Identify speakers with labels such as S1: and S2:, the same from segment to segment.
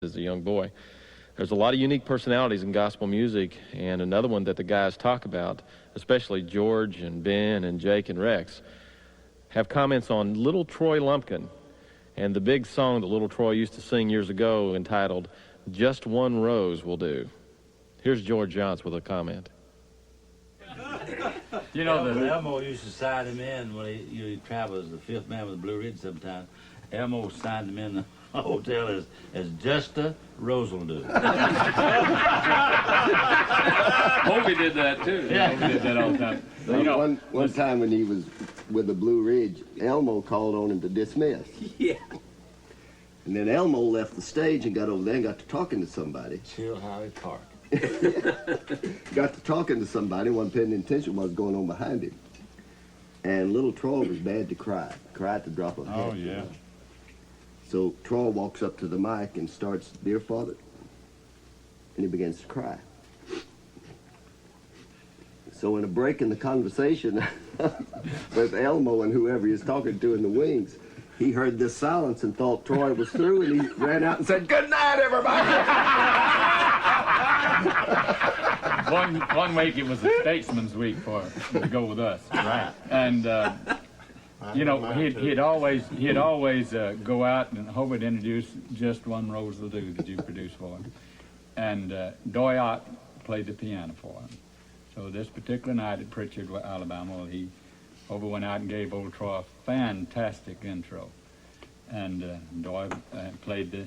S1: as a young boy. There's a lot of unique personalities in gospel music, and another one that the guys talk about, especially George and Ben and Jake and Rex, have comments on Little Troy Lumpkin and the big song that Little Troy used to sing years ago entitled Just One Rose Will Do. Here's George Johnson with a comment.
S2: You know, Elmo used to sign him in when he traveled as the fifth man with the Blue Ridge sometimes. Elmo signed him in the hotel as just a rose will do.
S3: Hobie did that too.
S2: Yeah.
S3: Hobie did that all the time. So, you know,
S4: one time when he was with the Blue Ridge, Elmo called on him to dismiss.
S2: Yeah.
S4: And then Elmo left the stage and got over there and got to talking to somebody.
S2: Chill Harry Park.
S4: Got to talking to somebody, wasn't paying attention what was going on behind him. And little Troy was bad to cry. Cried to drop a head.
S3: oh yeah.
S4: So Troy walks up to the mic and starts, "Dear Father," and he begins to cry. So in a break in the conversation with Elmo and whoever he was talking to in the wings, he heard this silence and thought Troy was through, and he ran out and said, "Good night, everybody."
S3: One week it was a statesman's week to go with us.
S2: Right.
S3: And you know, he'd always go out and Hobie would introduce Just One Rose Will Do that you produced for him. And Doyot played the piano for him. So this particular night at Pritchard, Alabama, Hobie went out and gave old Troy a fantastic intro. And Doy played the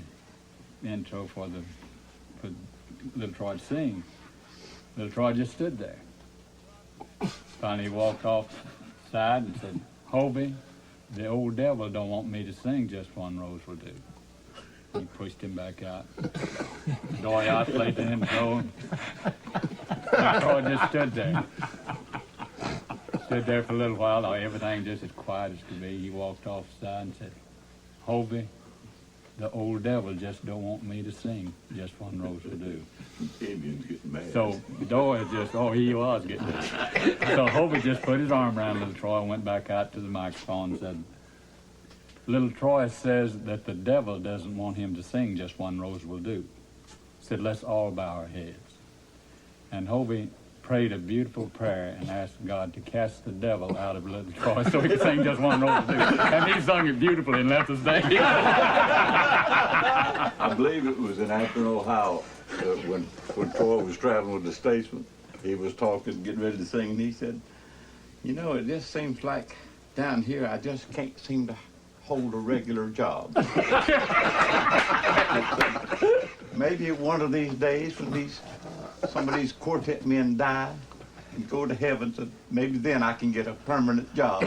S3: intro for Little Troy to sing. Little Troy just stood there. Finally, he walked off side and said, "Hobie, the old devil don't want me to sing Just One Rose Will Do." He pushed him back out. Doyot played the intro. Little Troy just stood there. Stood there for a little while. Everything just as quiet as could be. He walked off side and said, "Hobie, the old devil just don't want me to sing Just One Rose Will Do."
S5: Indians getting mad.
S3: So Doy he was getting mad. So Hobie just put his arm around Little Troy and went back out to the microphone and said, "Little Troy says that the devil doesn't want him to sing Just One Rose Will Do." Said, "Let's all bow our heads." And Hobie prayed a beautiful prayer and asked God to cast the devil out of Little Troy so he could sing Just One Rose Will Do. And he sung it beautifully and left us there.
S5: I believe it was in Akron, Ohio, when Troy was traveling with the statesman. He was talking, getting ready to sing, and he said, "You know, it just seems like down here I just can't seem to hold a regular job." Maybe one of these days when some of these quartet men die and go to heaven, so maybe then I can get a permanent job.